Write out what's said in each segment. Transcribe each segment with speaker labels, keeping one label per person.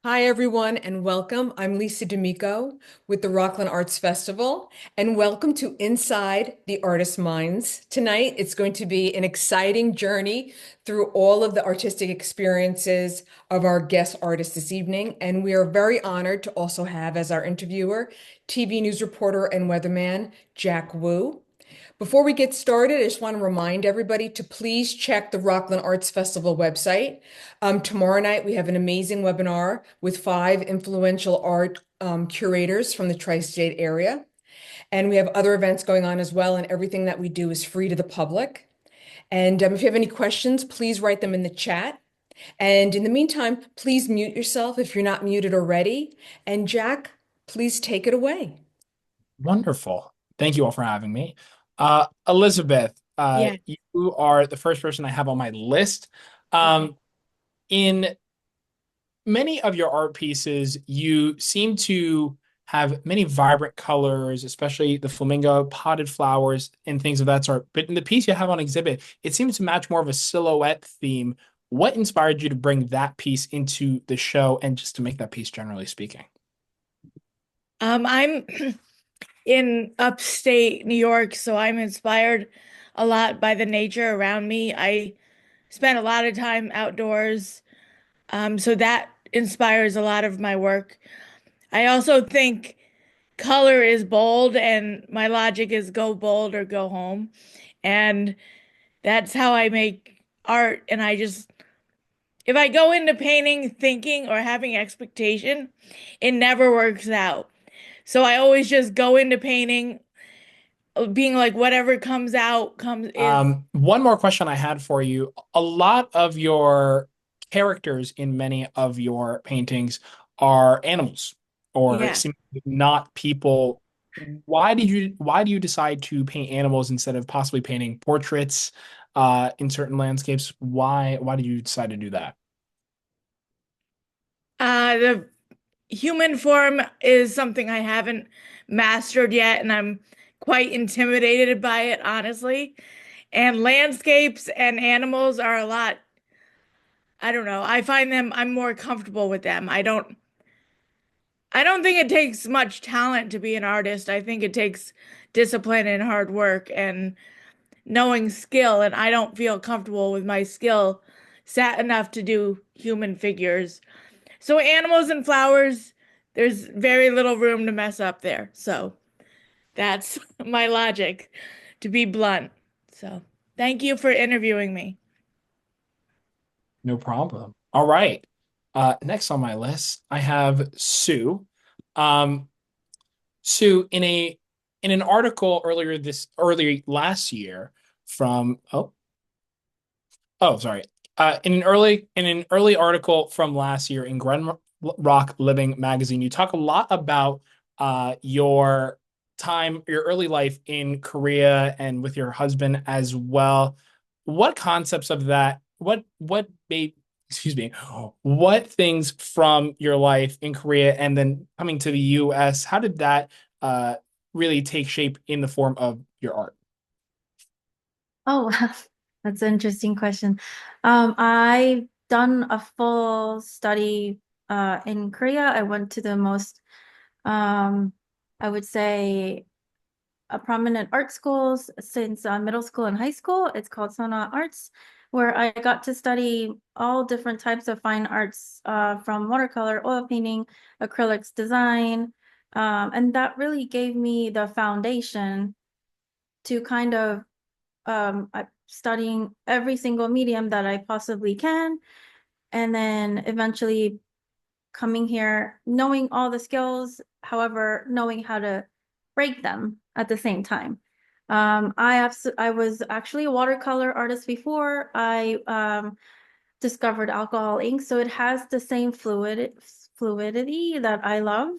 Speaker 1: Hi, everyone, and welcome. I'm Lisa D'Amico with the Rockland Arts Festival, and welcome to Inside the Artist Minds. Tonight, it's going to be an exciting journey through all of the artistic experiences of our guest artists this evening, and we are very honored to also have as our interviewer TV news reporter and weatherman Jack Wu. Before we get started, I just want to remind everybody to please check the Rockland Arts Festival website. Tomorrow night, we have an amazing webinar with five influential art curators from the tri-state area. And we have other events going on as well, and everything that we do is free to the public. And if you have any questions, please write them in the chat. And in the meantime, please mute yourself if you're not muted already. And Jack, please take it away.
Speaker 2: Wonderful. Thank you all for having me. Elizabeth,
Speaker 3: Yeah.
Speaker 2: you are the first person I have on my list. Um, in many of your art pieces, you seem to have many vibrant colors, especially the flamingo, potted flowers, and things of that sort. But in the piece you have on exhibit, it seems to match more of a silhouette theme. What inspired you to bring that piece into the show and just to make that piece, generally speaking?
Speaker 3: I'm in upstate New York, so I'm inspired a lot by the nature around me. I spend a lot of time outdoors, so that inspires a lot of my work. I also think color is bold, and my logic is go bold or go home. And that's how I make art. And if I go into painting thinking or having expectation, it never works out. So I always just go into painting being like whatever comes out comes is.
Speaker 2: One more question I had for you. A lot of your characters in many of your paintings are animals or
Speaker 3: Yeah.
Speaker 2: seem not people. Why do you decide to paint animals instead of possibly painting portraits in certain landscapes? Why did you decide to do that?
Speaker 3: The human form is something I haven't mastered yet, and I'm quite intimidated by it, honestly. And landscapes and animals are a lot, I don't know. I find them, I'm more comfortable with them. I don't think it takes much talent to be an artist. I think it takes discipline and hard work and knowing skill, and I don't feel comfortable with my skill set enough to do human figures. So animals and flowers, there's very little room to mess up there. So that's my logic, to be blunt. So thank you for interviewing me.
Speaker 2: No problem. All right. Next on my list, I have Sue. Um, Sue, in an article earlier last year from sorry. In an early article from last year in Gren Rock Living magazine, you talk a lot about your early life in Korea and with your husband as well. What concepts of that, what made, excuse me, what things from your life in Korea and then coming to the US, how did that really take shape in the form of your art?
Speaker 4: Oh, that's an interesting question. I've done a full study in Korea. I went to the most, um, I would say, a prominent art schools since middle school and high school. It's called Sona Arts, where I got to study all different types of fine arts, from watercolor, oil painting, acrylics, design, and that really gave me the foundation to kind of studying every single medium that I possibly can, and then eventually coming here, knowing all the skills, however, knowing how to break them at the same time. I was actually a watercolor artist before I discovered alcohol ink, so it has the same fluidity that I love.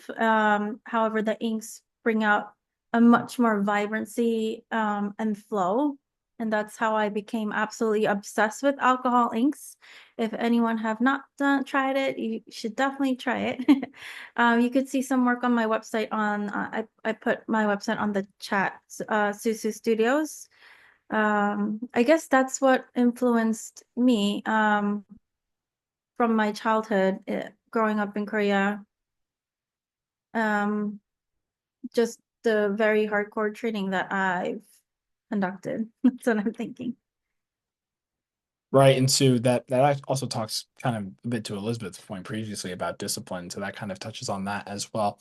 Speaker 4: However, the inks bring out a much more vibrancy and flow. And that's how I became absolutely obsessed with alcohol inks. If anyone have not tried it, you should definitely try it. You could see some work on my website I put my website on the chat, Susu Studios. I guess that's what influenced me from my childhood. growing up in Korea. Just the very hardcore training that I've conducted. That's what I'm thinking.
Speaker 2: Right. And so that also talks kind of a bit to Elizabeth's point previously about discipline. So that kind of touches on that as well.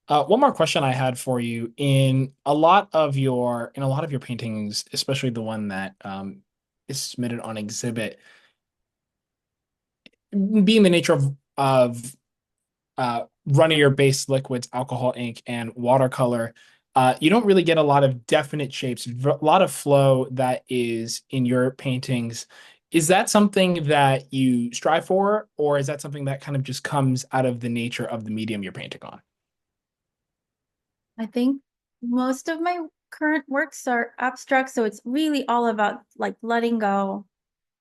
Speaker 2: One more question I had for you. In a lot of your paintings, especially the one that is submitted on exhibit, being the nature of runnier based liquids, alcohol ink, and watercolor, you don't really get a lot of definite shapes, a lot of flow that is in your paintings. Is that something that you strive for, or is that something that kind of just comes out of the nature of the medium you're painting on?
Speaker 4: I think most of my current works are abstract, so it's really all about like letting go,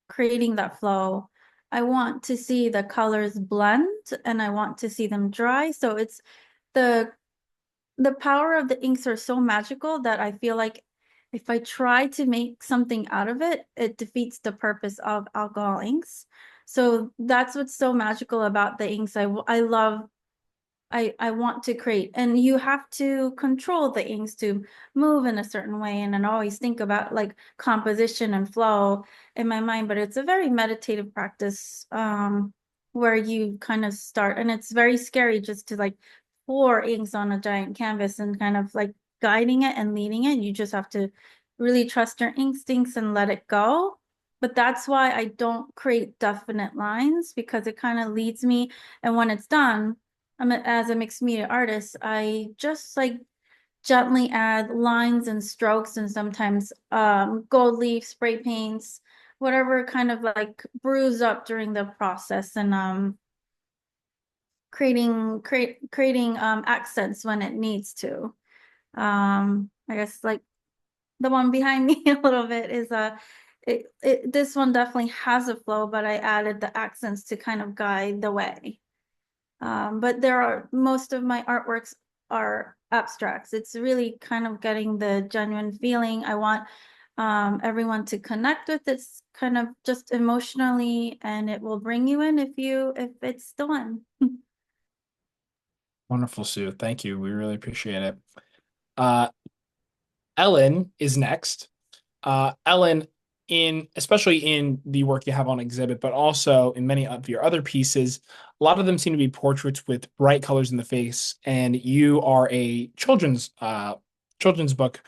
Speaker 4: creating that flow. I want to see the colors blend and I want to see them dry. So it's the power of the inks are so magical that I feel like if I try to make something out of it, it defeats the purpose of alcohol inks. So that's what's so magical about the inks. I love I want to create, and you have to control the inks to move in a certain way. And I always think about like composition and flow in my mind, but it's a very meditative practice where you kind of start, and it's very scary just to like pour inks on a giant canvas and kind of like guiding it and leading it. You just have to really trust your instincts and let it go. But that's why I don't create definite lines, because it kind of leads me. And when it's done, as a mixed media artist, I just like gently add lines and strokes and sometimes gold leaf spray paints, whatever kind of like brews up during the process, and creating accents when it needs to. I guess like the one behind me a little bit is this one definitely has a flow, but I added the accents to kind of guide the way. But most of my artworks are abstracts. It's really kind of getting the genuine feeling. I want everyone to connect with it kind of just emotionally, and it will bring you in if it's the one.
Speaker 2: Wonderful, Sue. Thank you. We really appreciate it. Uh, Ellen is next. Ellen, especially in the work you have on exhibit, but also in many of your other pieces, a lot of them seem to be portraits with bright colors in the face. And you are a children's book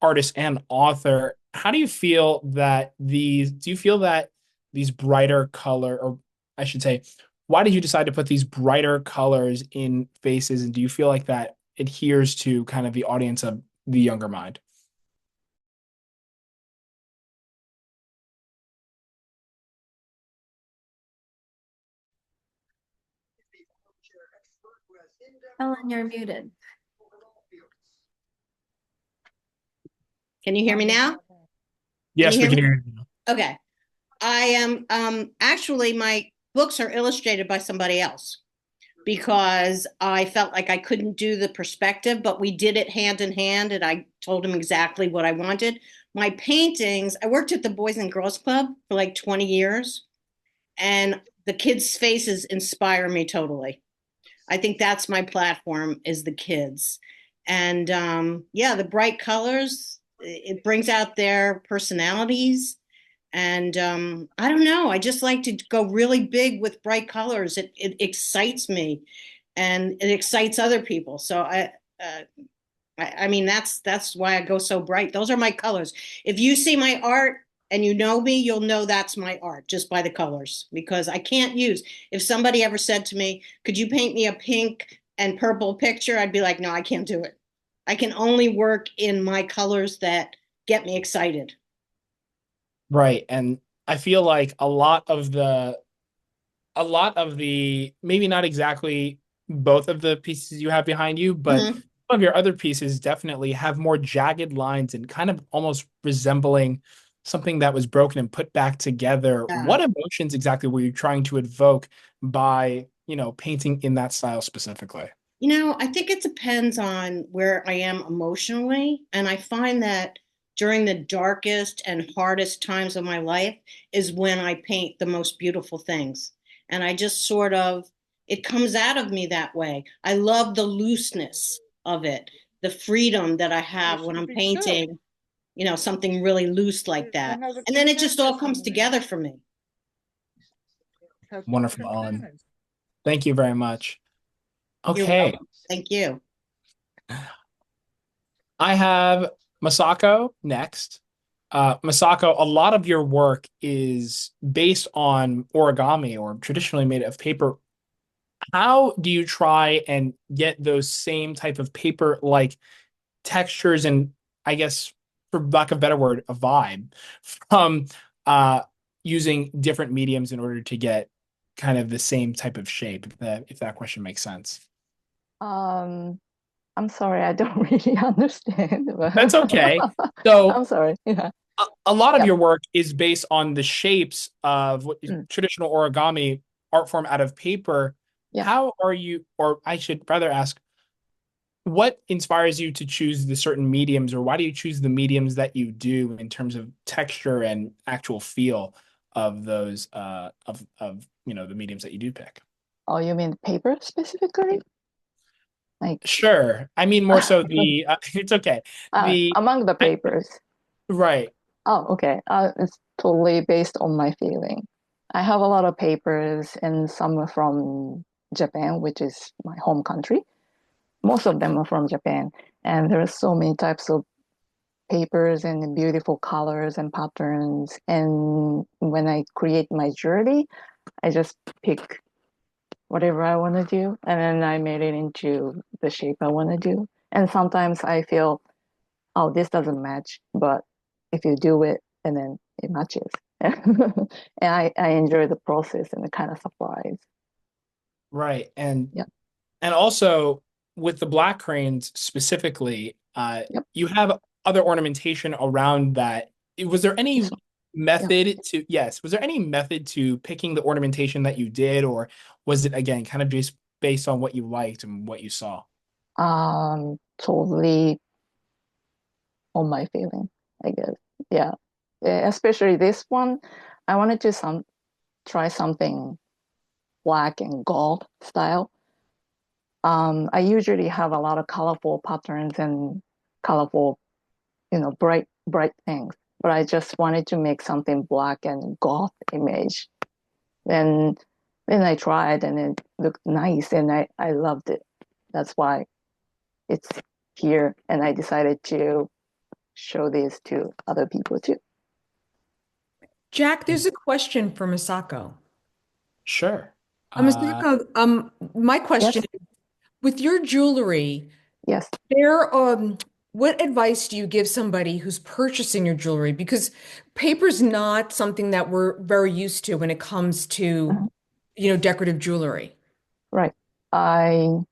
Speaker 2: artist and author. How do you feel that these brighter color, or I should say, why did you decide to put these brighter colors in faces? And do you feel like that adheres to kind of the audience of the younger mind?
Speaker 4: Ellen, you're muted.
Speaker 5: Can you hear me now?
Speaker 2: Yes, we can hear you.
Speaker 5: Okay. I am actually my books are illustrated by somebody else because I felt like I couldn't do the perspective, but we did it hand in hand and I told him exactly what I wanted. My paintings, I worked at the Boys and Girls Club for like 20 years and the kids' faces inspire me totally. I think that's my platform is the kids. And yeah, the bright colors, it brings out their personalities. And I don't know, I just like to go really big with bright colors. It excites me and it excites other people. So I mean, that's why I go so bright. Those are my colors. If you see my art and you know me, you'll know that's my art just by the colors because I can't use. If somebody ever said to me, could you paint me a pink and purple picture? I'd be like, no, I can't do it. I can only work in my colors that get me excited.
Speaker 2: Right. And I feel like a lot of the maybe not exactly both of the pieces you have behind you, but
Speaker 5: Mhm.
Speaker 2: some of your other pieces definitely have more jagged lines and kind of almost resembling something that was broken and put back together.
Speaker 5: Yeah.
Speaker 2: What emotions exactly were you trying to evoke by, painting in that style specifically?
Speaker 5: I think it depends on where I am emotionally. And I find that during the darkest and hardest times of my life is when I paint the most beautiful things. And I just sort of it comes out of me that way. I love the looseness of it, the freedom that I have when I'm painting, something really loose like that. And then it just all comes together for me.
Speaker 2: Wonderful, Ellen. Thank you very much.
Speaker 5: You're
Speaker 2: Okay.
Speaker 5: welcome. Thank you.
Speaker 2: I have Masako next. Masako, a lot of your work is based on origami or traditionally made of paper. How do you try and get those same type of paper-like textures and, I guess, for lack of a better word, a vibe from using different mediums in order to get kind of the same type of shape, if that question makes sense?
Speaker 6: I'm sorry, I don't really understand.
Speaker 2: That's okay. So
Speaker 6: I'm sorry. Yeah.
Speaker 2: a lot of
Speaker 6: Yep.
Speaker 2: your work is based on the shapes of what is traditional origami art form out of paper.
Speaker 6: Yeah.
Speaker 2: How are you, or I should rather ask, what inspires you to choose the certain mediums, or why do you choose the mediums that you do in terms of texture and actual feel of those of the mediums that you do pick?
Speaker 6: Oh, you mean paper specifically? Like
Speaker 2: Sure. I mean more so the it's okay.
Speaker 6: among the papers.
Speaker 2: Right.
Speaker 6: Oh, okay. It's totally based on my feeling. I have a lot of papers, and some are from Japan, which is my home country. Most of them are from Japan, and there are so many types of papers and beautiful colors and patterns. And when I create my jewelry, I just pick whatever I want to do, and then I made it into the shape I want to do. And sometimes I feel, oh, this doesn't match, but if you do it, and then it matches. And I enjoy the process and the kind of surprise.
Speaker 2: Right. And
Speaker 6: Yep.
Speaker 2: and also with the black cranes specifically,
Speaker 6: Yep.
Speaker 2: you have other ornamentation around that. Was there any
Speaker 6: This one.
Speaker 2: method to, yes, was there any method to picking the ornamentation that you did, or was it again kind of just based on what you liked and what you saw?
Speaker 6: Totally on my feeling, I guess. Yeah. Especially this one, I wanted to try something black and gold style. I usually have a lot of colorful patterns and colorful, bright things, but I just wanted to make something black and goth image. Then I tried, and it looked nice, and I loved it. That's why it's here, and I decided to show this to other people too.
Speaker 1: Jack, there's a question for Masako.
Speaker 2: Sure.
Speaker 1: Masako, my question
Speaker 6: Yes.
Speaker 1: is, with your jewelry,
Speaker 6: Yes.
Speaker 1: what advice do you give somebody who's purchasing your jewelry? Because paper's not something that we're very used to when it comes to, decorative jewelry.
Speaker 6: Right. I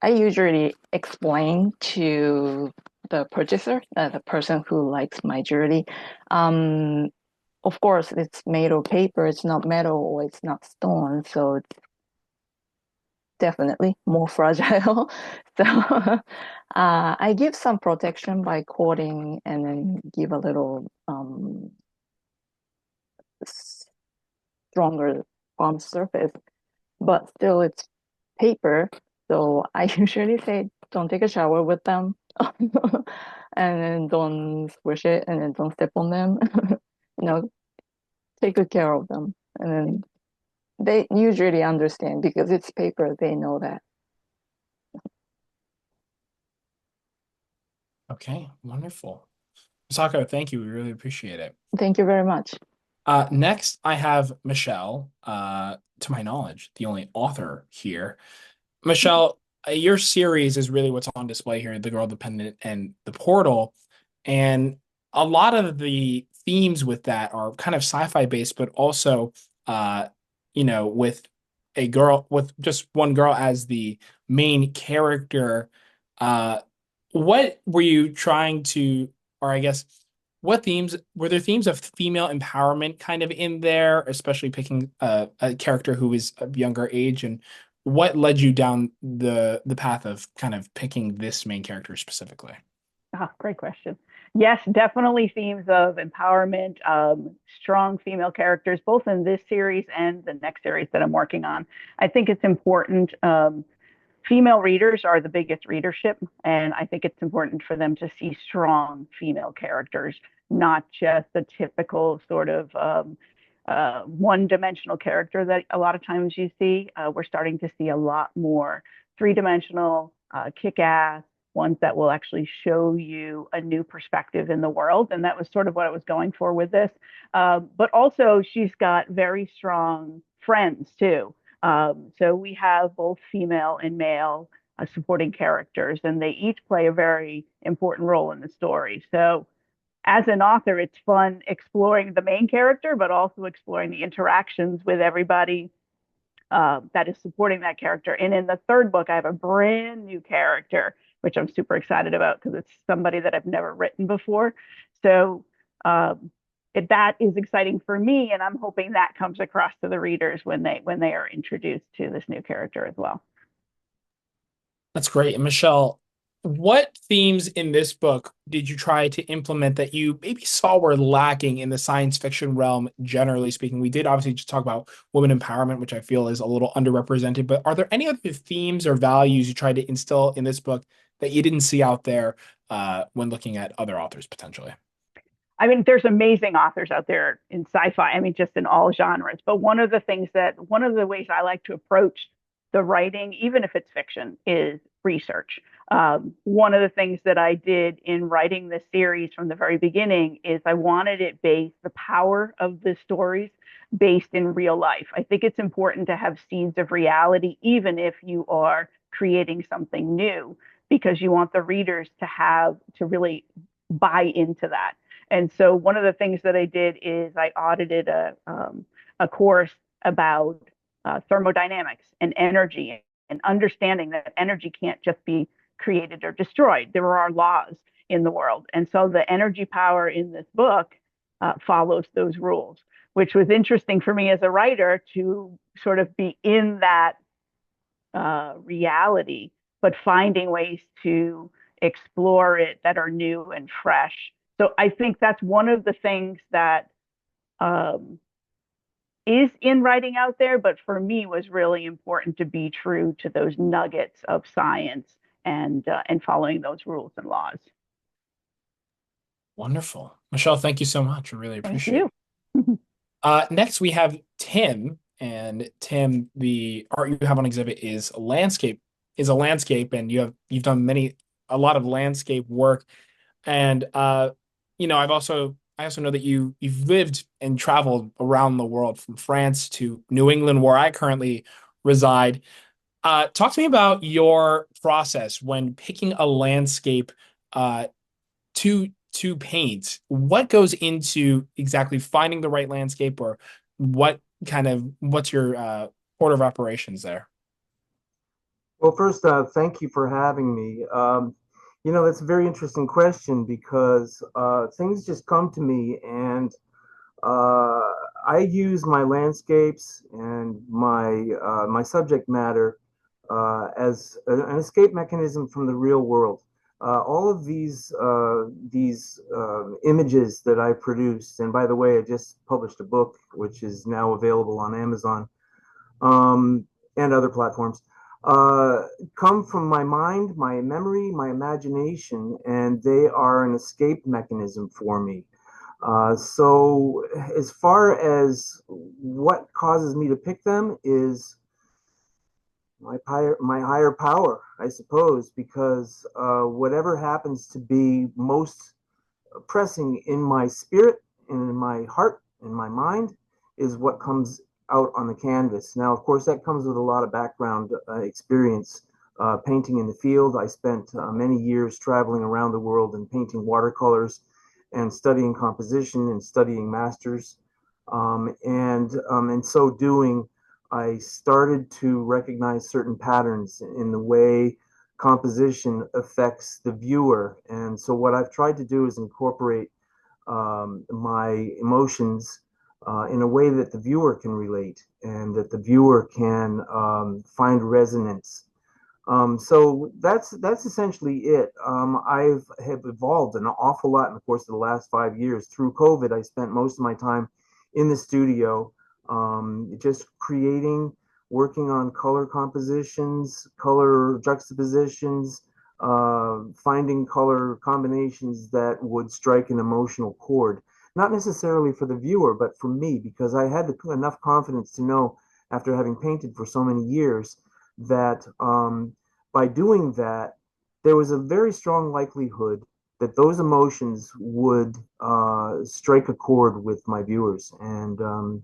Speaker 6: usually explain to the purchaser, the person who likes my jewelry. Of course, it's made of paper. It's not metal, or it's not stone, so it's definitely more fragile. So I give some protection by coating, and then give a little stronger palm surface. But still, it's paper. So I usually say, don't take a shower with them, and then don't squish it, and then don't step on them. Take good care of them, and then they usually understand because it's paper. They know that.
Speaker 2: Okay, wonderful. Masako, thank you. We really appreciate it.
Speaker 6: Thank you very much.
Speaker 2: Next, I have Michelle, to my knowledge, the only author here. Michelle, your series is really what's on display here, The Girl Dependent and The Portal. And a lot of the themes with that are kind of sci-fi based, but also, with with just one girl as the main character. What were you trying to, or I guess, what themes were there themes of female empowerment kind of in there, especially picking a character who is of younger age, and what led you down the path of kind of picking this main character specifically?
Speaker 7: Great question. Yes, definitely themes of empowerment, strong female characters, both in this series and the next series that I'm working on. I think it's important. Female readers are the biggest readership, and I think it's important for them to see strong female characters, not just the typical sort of one-dimensional character that a lot of times you see. We're starting to see a lot more three-dimensional, kick-ass ones that will actually show you a new perspective in the world, and that was sort of what I was going for with this. But also, she's got very strong friends too. So we have both female and male supporting characters, and they each play a very important role in the story. So as an author, it's fun exploring the main character, but also exploring the interactions with everybody that is supporting that character. And in the third book, I have a brand new character, which I'm super excited about because it's somebody that I've never written before. So that is exciting for me, and I'm hoping that comes across to the readers when they are introduced to this new character as well.
Speaker 2: That's great. And Michelle, what themes in this book did you try to implement that you maybe saw were lacking in the science fiction realm, generally speaking? We did obviously just talk about women empowerment, which I feel is a little underrepresented, but are there any other themes or values you tried to instill in this book that you didn't see out there when looking at other authors potentially?
Speaker 7: I mean, there's amazing authors out there in sci-fi. I mean, just in all genres. But one of the ways I like to approach the writing, even if it's fiction, is research. One of the things that I did in writing this series from the very beginning is I wanted the power of the stories based in real life. I think it's important to have seeds of reality, even if you are creating something new, because you want the readers to really buy into that. And so one of the things that I did is I audited a course about thermodynamics and energy, and understanding that energy can't just be created or destroyed. There are laws in the world. And so the energy power in this book follows those rules, which was interesting for me as a writer to sort of be in that reality, but finding ways to explore it that are new and fresh. So I think that's one of the things that is in writing out there, but for me was really important to be true to those nuggets of science and following those rules and laws.
Speaker 2: Wonderful. Michelle, thank you so much. I really appreciate it.
Speaker 7: Thank you.
Speaker 2: Next, we have Tim. And Tim, the art you have on exhibit is a landscape, and you've done a lot of landscape work. And I also know that you've lived and traveled around the world, from France to New England, where I currently reside. Talk to me about your process when picking a landscape to paint. What goes into exactly finding the right landscape, or what's your order of operations there?
Speaker 8: Well, first, thank you for having me. That's a very interesting question because things just come to me, and I use my landscapes and my subject matter as an escape mechanism from the real world. All of these images that I produced, and by the way, I just published a book which is now available on Amazon and other platforms, come from my mind, my memory, my imagination, and they are an escape mechanism for me. So as far as what causes me to pick them is my higher power, I suppose, because whatever happens to be most pressing in my spirit and in my heart and my mind is what comes out on the canvas. Now, of course, that comes with a lot of background experience painting in the field. I spent many years traveling around the world and painting watercolors and studying composition and studying masters. And in so doing, I started to recognize certain patterns in the way composition affects the viewer. And so what I've tried to do is incorporate my emotions in a way that the viewer can relate and that the viewer can find resonance. So that's essentially it. I have evolved an awful lot in the course of the last 5 years. Through COVID, I spent most of my time in the studio, just creating, working on color compositions, color juxtapositions, finding color combinations that would strike an emotional chord. Not necessarily for the viewer, but for me, because I had enough confidence to know, after having painted for so many years, that by doing that, there was a very strong likelihood that those emotions would strike a chord with my viewers. And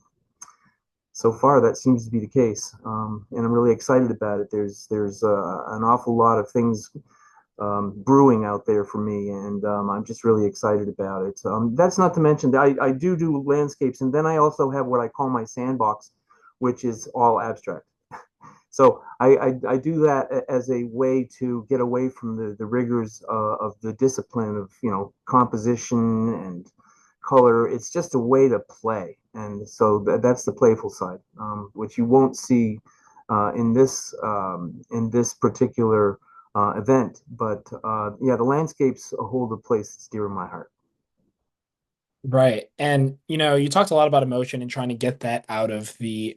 Speaker 8: so far, that seems to be the case. And I'm really excited about it. There's an awful lot of things brewing out there for me, and I'm just really excited about it. That's not to mention that I do landscapes, and then I also have what I call my sandbox, which is all abstract. So I do that as a way to get away from the rigors of the discipline of, composition and color. It's just a way to play, and so that's the playful side, which you won't see in this particular event. But yeah, the landscapes hold a place that's dear in my heart.
Speaker 2: Right. And you talked a lot about emotion and trying to get that out of the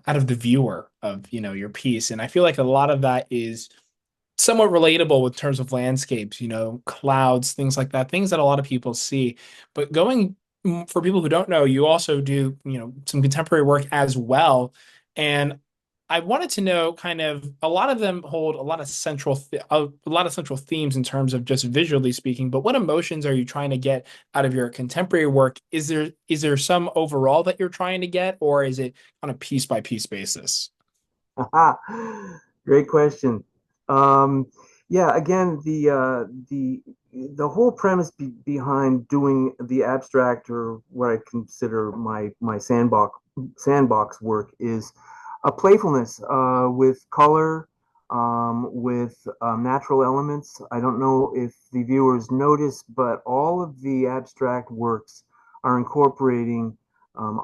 Speaker 2: viewer of, your piece. And I feel like a lot of that is somewhat relatable with terms of landscapes, clouds, things like that, things that a lot of people see. But for people who don't know, you also do, some contemporary work as well. And I wanted to know, kind of, a lot of them hold a lot of central themes in terms of just visually speaking, but what emotions are you trying to get out of your contemporary work? Is there some overall that you're trying to get, or is it on a piece by piece basis?
Speaker 8: Great question. Um, yeah, again, the whole premise behind doing the abstract, or what I consider my sandbox work, is a playfulness with color, with natural elements. I don't know if the viewers notice, but all of the abstract works are incorporating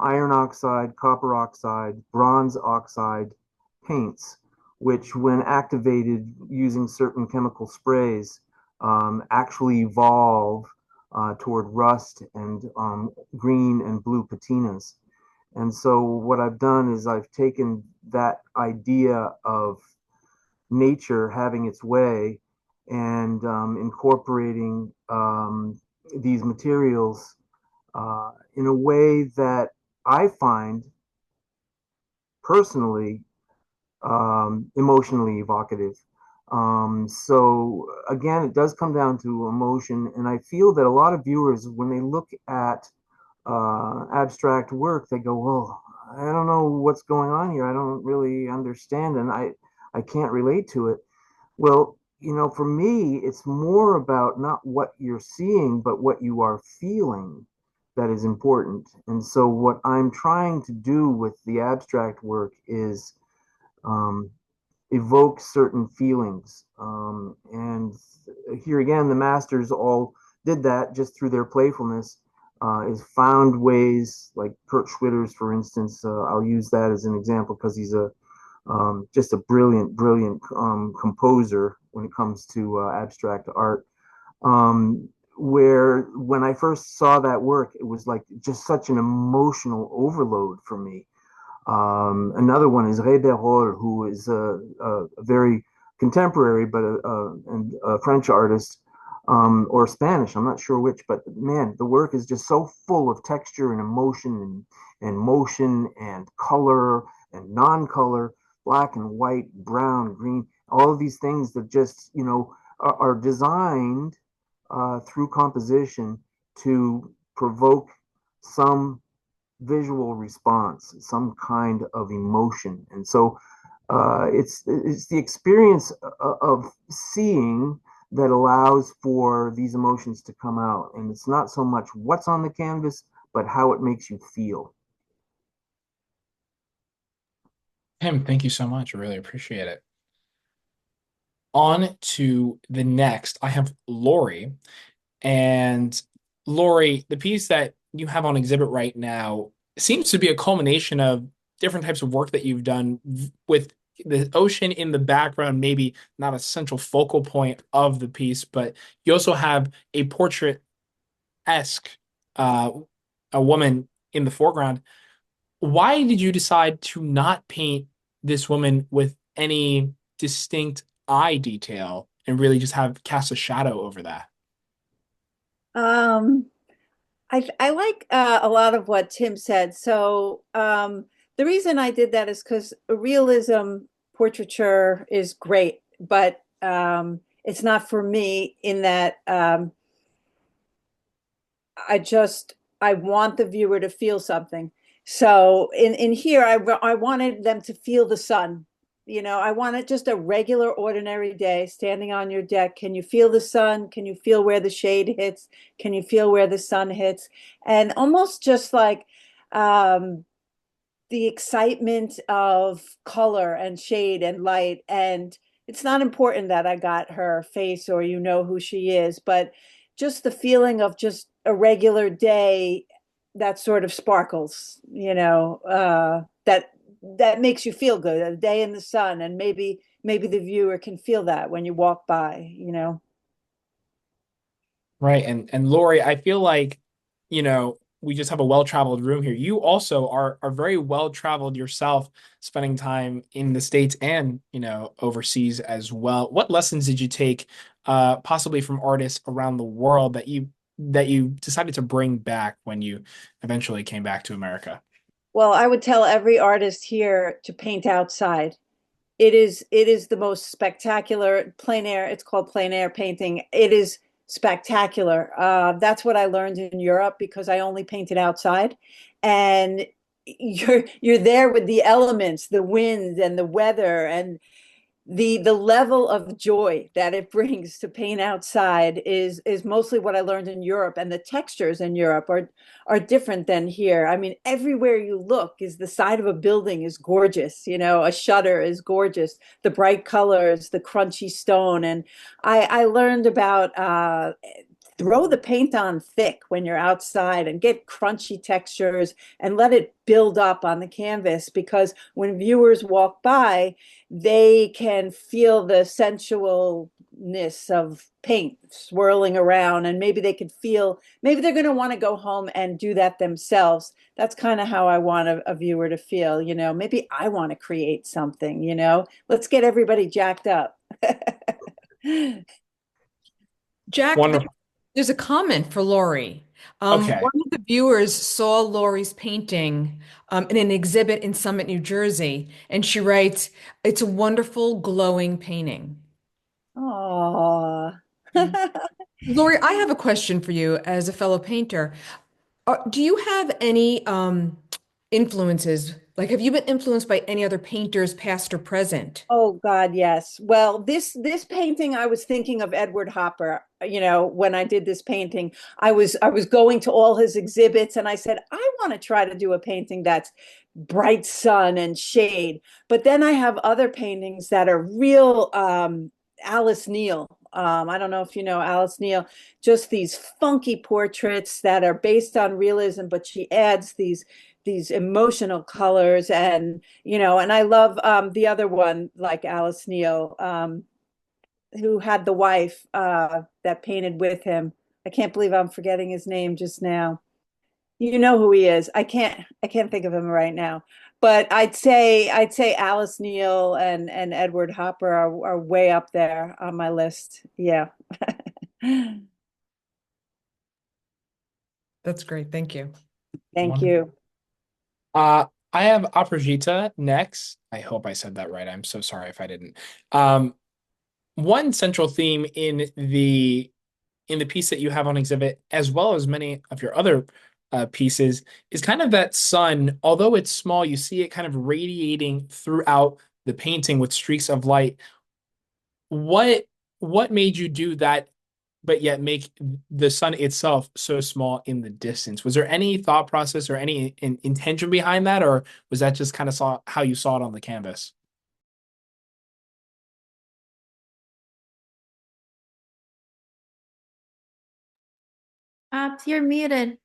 Speaker 8: iron oxide, copper oxide, bronze oxide paints, which, when activated using certain chemical sprays, actually evolve toward rust and green and blue patinas. And so what I've done is I've taken that idea of nature having its way, and incorporating these materials in a way that I find personally emotionally evocative. So again, it does come down to emotion, and I feel that a lot of viewers, when they look at abstract work, they go, "Well, I don't know what's going on here. I don't really understand, and I can't relate to it." Well, for me, it's more about not what you're seeing, but what you are feeling that is important. And so, what I'm trying to do with the abstract work is um, evoke certain feelings. And here again, the masters all did that just through their playfulness. Is found ways, like Kurt Schwitters, for instance. I'll use that as an example because he's just a brilliant composer when it comes to abstract art. Where when I first saw that work, it was like just such an emotional overload for me. Another one is Reynoso, who is a very contemporary but a French artist, or Spanish, I'm not sure which, but man, the work is just so full of texture and emotion and motion and color and non-color, black and white, brown, green, all of these things that just, are designed through composition to provoke some visual response, some kind of emotion. And so it's the experience of seeing that allows for these emotions to come out. And it's not so much what's on the canvas, but how it makes you feel.
Speaker 2: Tim, thank you so much. I really appreciate it. On to the next, I have Lori. And Lori, the piece that you have on exhibit right now seems to be a culmination of different types of work that you've done with the ocean in the background, maybe not a central focal point of the piece, but you also have a portrait-esque uh, a woman in the foreground. Why did you decide to not paint this woman with any distinct eye detail and really just have cast a shadow over that?
Speaker 9: Um, I like a lot of what Tim said. So the reason I did that is because realism portraiture is great, but it's not for me in that I want the viewer to feel something. So in here, I wanted them to feel the sun. You know, I wanted just a regular, ordinary day standing on your deck. Can you feel the sun? Can you feel where the shade hits? Can you feel where the sun hits? And almost just like the excitement of color and shade and light. And it's not important that I got her face or you know who she is, but just the feeling of just a regular day that sort of sparkles, that makes you feel good, a day in the sun. And maybe the viewer can feel that when you walk by.
Speaker 2: Right. And Lori, I feel like, we just have a well-traveled room here. You also are very well-traveled yourself, spending time in the States and, overseas as well. What lessons did you take, possibly from artists around the world that you decided to bring back when you eventually came back to America?
Speaker 9: Well, I would tell every artist here to paint outside. It is the most spectacular plein air. It's called plein air painting. It is spectacular. That's what I learned in Europe because I only painted outside, and you're there with the elements, the wind and the weather, and the level of joy that it brings to paint outside is mostly what I learned in Europe, and the textures in Europe are different than here. I mean, everywhere you look is the side of a building is gorgeous, a shutter is gorgeous, the bright colors, the crunchy stone. And I learned about throw the paint on thick when you're outside and get crunchy textures and let it build up on the canvas, because when viewers walk by, they can feel the sensualness of paint swirling around, and maybe they could feel, maybe they're going to want to go home and do that themselves. That's kind of how I want a viewer to feel, maybe I want to create something, let's get everybody jacked up.
Speaker 1: Jack,
Speaker 2: Wonderful.
Speaker 1: there's a comment for Lori.
Speaker 2: Okay.
Speaker 1: One of the viewers saw Lori's painting in an exhibit in Summit, New Jersey, and she writes, "It's a wonderful, glowing painting."
Speaker 9: Oh.
Speaker 1: Lori, I have a question for you as a fellow painter. Do you have any influences? Like, have you been influenced by any other painters, past or present?
Speaker 9: Oh God, yes. Well, this painting, I was thinking of Edward Hopper. When I did this painting, I was going to all his exhibits, and I said, I want to try to do a painting that's bright sun and shade. But then I have other paintings that are real Alice Neal. I don't know if you know Alice Neal, just these funky portraits that are based on realism, but she adds these emotional colors. And I love the other one, like Alice Neal, who had the wife that painted with him. I can't believe I'm forgetting his name just now. You know who he is. I can't think of him right now. But I'd say Alice Neal and Edward Hopper are way up there on my list. Yeah.
Speaker 1: That's great. Thank you.
Speaker 9: Thank
Speaker 2: Wonderful.
Speaker 9: you.
Speaker 2: I have Aprajita next. I hope I said that right. I'm so sorry if I didn't. One central theme in the piece that you have on exhibit, as well as many of your other pieces, is kind of that sun. Although it's small, you see it kind of radiating throughout the painting with streaks of light. What made you do that, but yet make the sun itself so small in the distance? Was there any thought process or any intention behind that, or was that just kind of how you saw it on the canvas?
Speaker 4: You're muted.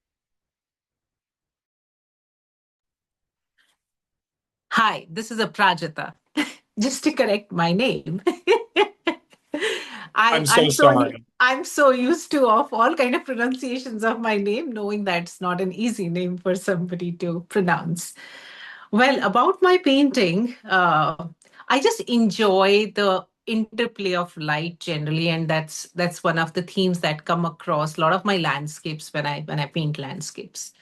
Speaker 10: Hi, this is Aprajita. just to correct my name.
Speaker 2: I'm
Speaker 10: I'm
Speaker 2: so sorry.
Speaker 10: I'm so used to of all kind of pronunciations of my name, knowing that it's not an easy name for somebody to pronounce. Well, about my painting, I just enjoy the interplay of light generally, and that's one of the themes that come across a lot of my landscapes when I paint landscapes.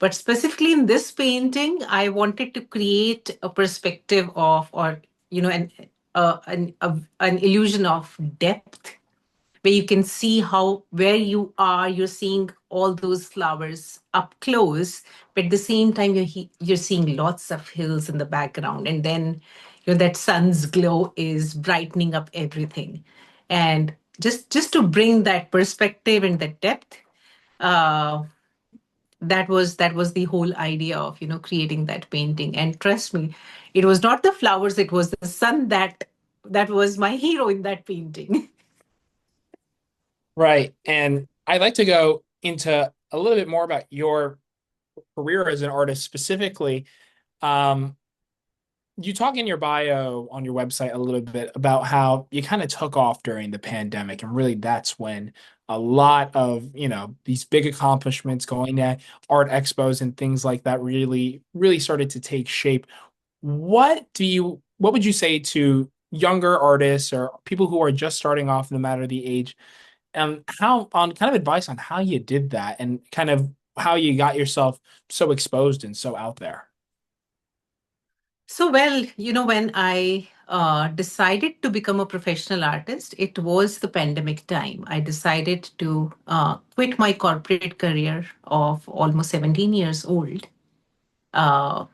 Speaker 10: But specifically in this painting, I wanted to create a perspective of, or an illusion of depth, where you can see how where you are, you're seeing all those flowers up close, but at the same time you're seeing lots of hills in the background, and then that sun's glow is brightening up everything, and just to bring that perspective and that depth. Uh, that was the whole idea of creating that painting. And trust me, it was not the flowers, it was the sun that was my hero in that painting.
Speaker 2: Right. And I'd like to go into a little bit more about your career as an artist specifically. Um, you talk in your bio on your website a little bit about how you kind of took off during the pandemic, and really that's when a lot of these big accomplishments, going to art expos and things like that, really started to take shape. What would you say to younger artists or people who are just starting off, no matter the age, how on kind of advice on how you did that and kind of how you got yourself so exposed and so out there?
Speaker 10: So, well, when I decided to become a professional artist, it was the pandemic time. I decided to quit my corporate career of almost 17 years old. Uh,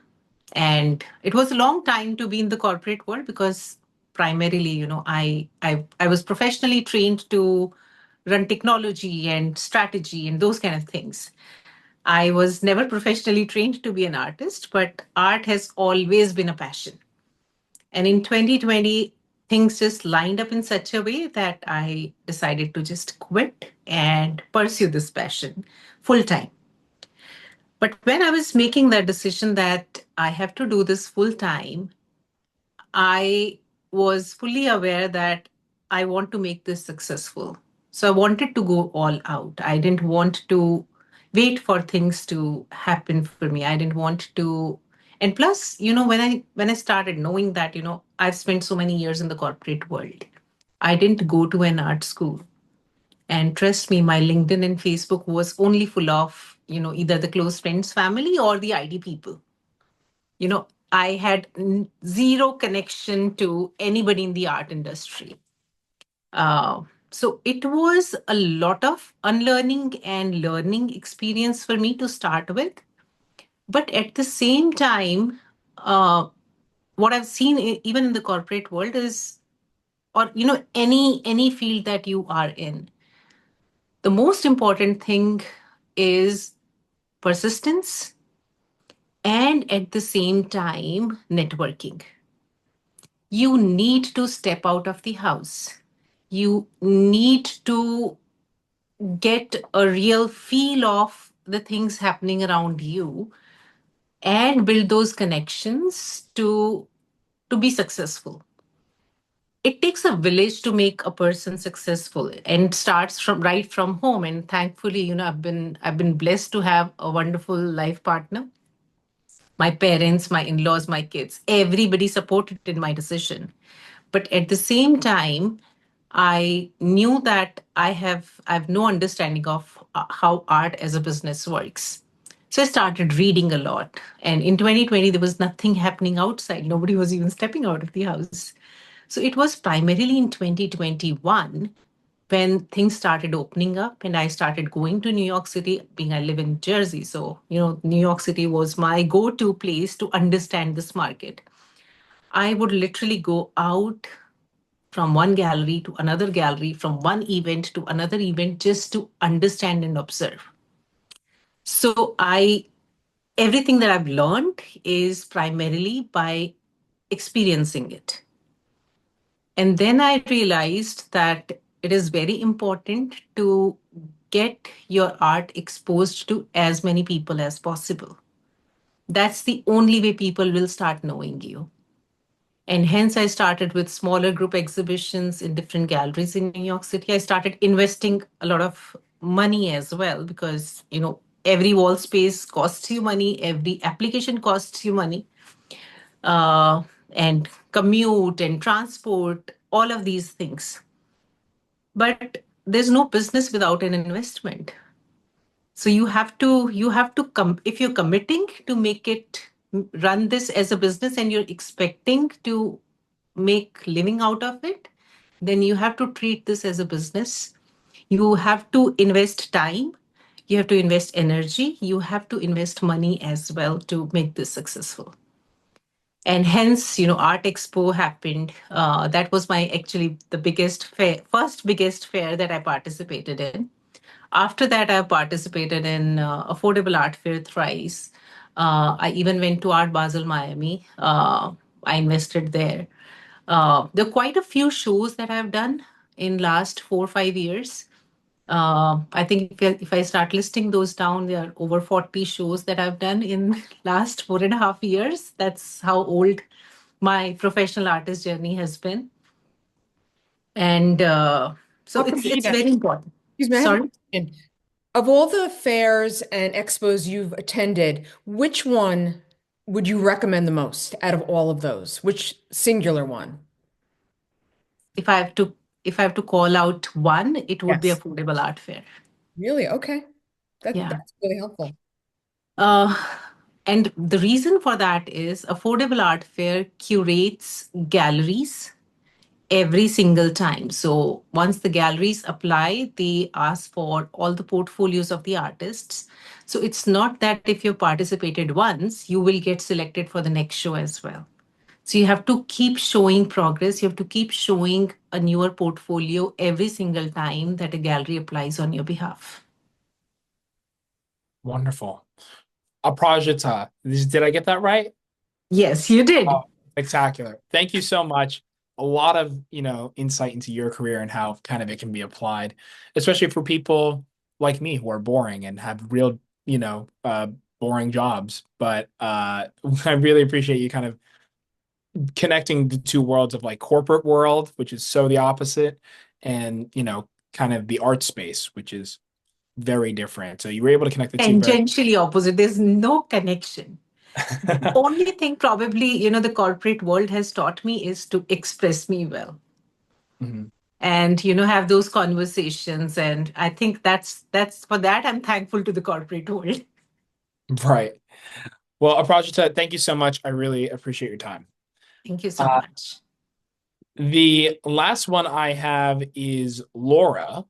Speaker 10: and it was a long time to be in the corporate world, because primarily, I was professionally trained to run technology and strategy and those kind of things. I was never professionally trained to be an artist, but art has always been a passion. And in 2020, things just lined up in such a way that I decided to just quit and pursue this passion full time. But when I was making that decision that I have to do this full time, I was fully aware that I want to make this successful. So I wanted to go all out. I didn't want to wait for things to happen for me. I didn't want to. And plus, when I started knowing that, I've spent so many years in the corporate world, I didn't go to an art school. And trust me, my LinkedIn and Facebook was only full of, either the close friends, family, or the ID people. I had zero connection to anybody in the art industry. Uh, so it was a lot of unlearning and learning experience for me to start with. But at the same time, what I've seen even in the corporate world is, or any field that you are in, the most important thing is persistence, and at the same time, networking. You need to step out of the house. You need to get a real feel of the things happening around you and build those connections to be successful. It takes a village to make a person successful, and starts from right from home. And thankfully, I've been blessed to have a wonderful life partner. My parents, my in-laws, my kids, everybody supported in my decision. But at the same time, I knew that I have no understanding of how art as a business works. So I started reading a lot. And in 2020, there was nothing happening outside. Nobody was even stepping out of the house. So it was primarily in 2021 when things started opening up, and I started going to New York City, being I live in Jersey. So, New York City was my go-to place to understand this market. I would literally go out from one gallery to another gallery, from one event to another event, just to understand and observe. So everything that I've learned is primarily by experiencing it. And then I realized that it is very important to get your art exposed to as many people as possible. That's the only way people will start knowing you. And hence I started with smaller group exhibitions in different galleries in New York City. I started investing a lot of money as well because, every wall space costs you money, every application costs you money, and commute and transport, all of these things. But there's no business without an investment. So you have to come if you're committing to run this as a business and you're expecting to make living out of it, then you have to treat this as a business. You have to invest time, you have to invest energy, you have to invest money as well to make this successful. And hence, Art Expo happened. That was my actually the first biggest fair that I participated in. After that, I participated in Affordable Art Fair thrice. I even went to Art Basel, Miami. I invested there. There are quite a few shows that I've done in last 4 or 5 years. I think if I start listing those down, there are over 40 shows that I've done in last 4.5 years. That's how old my professional artist journey has been. And so it's
Speaker 1: Aprajita,
Speaker 10: very important.
Speaker 1: excuse me, I have a
Speaker 10: Sorry?
Speaker 1: question. Of all the fairs and expos you've attended, which one would you recommend the most out of all of those? Which singular one?
Speaker 10: If I have to call out one, it would be
Speaker 1: Yes.
Speaker 10: Affordable Art Fair.
Speaker 1: Really? Okay.
Speaker 10: Yeah.
Speaker 1: That's really helpful.
Speaker 10: Uh, and the reason for that is Affordable Art Fair curates galleries every single time. So once the galleries apply, they ask for all the portfolios of the artists. So it's not that if you participated once, you will get selected for the next show as well. So you have to keep showing progress. You have to keep showing a newer portfolio every single time that a gallery applies on your behalf.
Speaker 2: Wonderful. Aprajita, did I get that right?
Speaker 10: Yes, you did.
Speaker 2: Oh, spectacular. Thank you so much. A lot of, insight into your career and how kind of it can be applied, especially for people like me who are boring and have real, boring jobs. But I really appreciate you kind of connecting the two worlds of like corporate world, which is so the opposite, and, kind of the art space, which is very different. So you were able to connect the two very
Speaker 10: Tangentially opposite. There's no connection. The only thing probably, the corporate world has taught me is to express me well.
Speaker 2: Mhm.
Speaker 10: And have those conversations. And I think that's for that I'm thankful to the corporate world.
Speaker 2: Right. Well, Aprajita, thank you so much. I really appreciate your time.
Speaker 10: Thank you so much.
Speaker 2: The last one I have is Laura.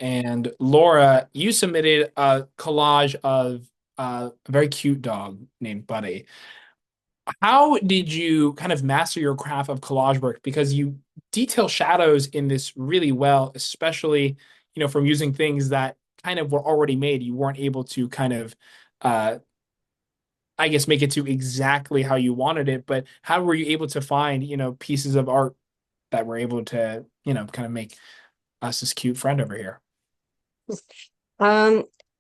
Speaker 2: And Laura, you submitted a collage of a very cute dog named Buddy. How did you kind of master your craft of collage work? Because you detail shadows in this really well, especially, from using things that kind of were already made. You weren't able to kind of, I guess, make it to exactly how you wanted it. But how were you able to find, pieces of art that were able to, kind of make us this cute friend over here?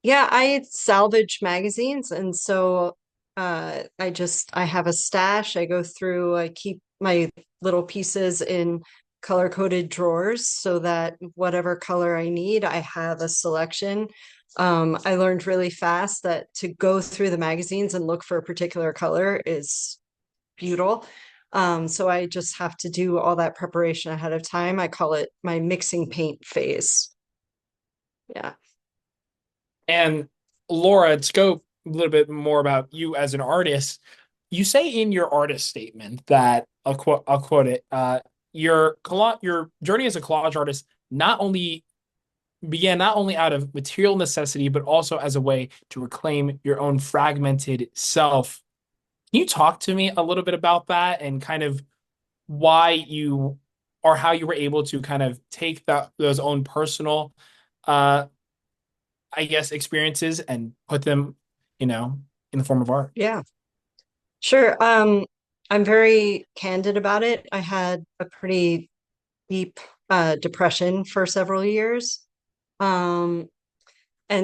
Speaker 11: Yeah, I salvage magazines, and so I have a stash. I go through, I keep my little pieces in color-coded drawers so that whatever color I need, I have a selection. I learned really fast that to go through the magazines and look for a particular color is futile. So I just have to do all that preparation ahead of time. I call it my mixing paint phase. Yeah.
Speaker 2: And Laura, to go a little bit more about you as an artist, you say in your artist statement that I'll quote it, your journey as a collage artist began not only out of material necessity, but also as a way to reclaim your own fragmented self. Can you talk to me a little bit about that and kind of why you or how you were able to kind of take those own personal I guess, experiences and put them, in the form of art?
Speaker 11: Yeah, sure. I'm very candid about it. I had a pretty deep depression for several years. And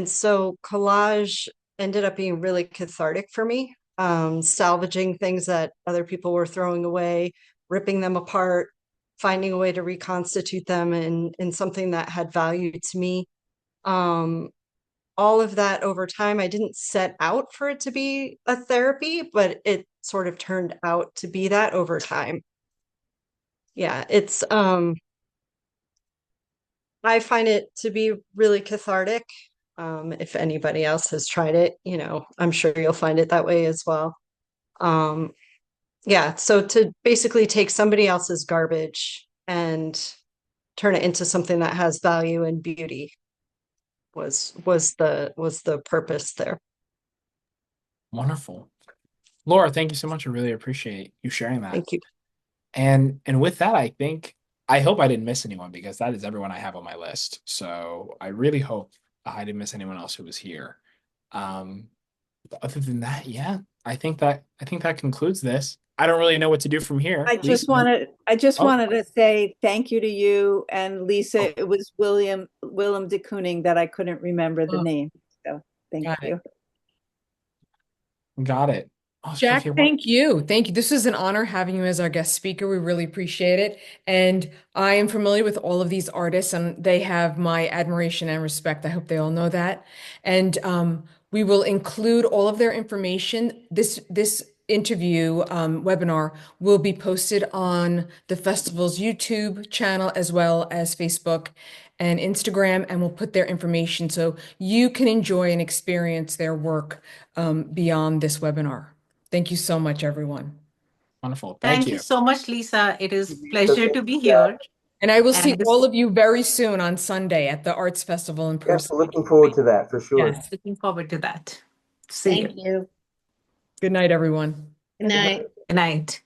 Speaker 11: so collage ended up being really cathartic for me. Salvaging things that other people were throwing away, ripping them apart, finding a way to reconstitute them in something that had value to me. All of that over time, I didn't set out for it to be a therapy, but it sort of turned out to be that over time. Yeah, it's I find it to be really cathartic. If anybody else has tried it, you know, I'm sure you'll find it that way as well. Yeah, so to basically take somebody else's garbage and turn it into something that has value and beauty was the purpose there.
Speaker 2: Wonderful. Laura, thank you so much. I really appreciate you sharing that.
Speaker 11: Thank you.
Speaker 2: And with that, I hope I didn't miss anyone, because that is everyone I have on my list. So I really hope I didn't miss anyone else who was here. But other than that, yeah, I think that concludes this. I don't really know what to do from here.
Speaker 9: I just
Speaker 2: Lisa?
Speaker 9: wanted to say thank you to you and Lisa. It was Willem de Kooning that I couldn't remember the name. So thank you.
Speaker 2: Got it. Oh,
Speaker 1: Jack,
Speaker 2: Sophia,
Speaker 1: thank you. Thank you. This is an honor having you as our guest speaker. We really appreciate it. And I am familiar with all of these artists, and they have my admiration and respect. I hope they all know that. And we will include all of their information. This interview webinar will be posted on the festival's YouTube channel as well as Facebook and Instagram, and we'll put their information so you can enjoy and experience their work beyond this webinar. Thank you so much, everyone.
Speaker 2: Wonderful.
Speaker 10: Thank you so much, Lisa. It is a pleasure to be here.
Speaker 1: And I will see all of you very soon on Sunday at the Arts Festival in person.
Speaker 8: Yes, looking forward to that for sure.
Speaker 10: Yes, looking forward to that. See you.
Speaker 5: Thank you.
Speaker 1: Good night, everyone.
Speaker 5: Good night.
Speaker 10: Good night.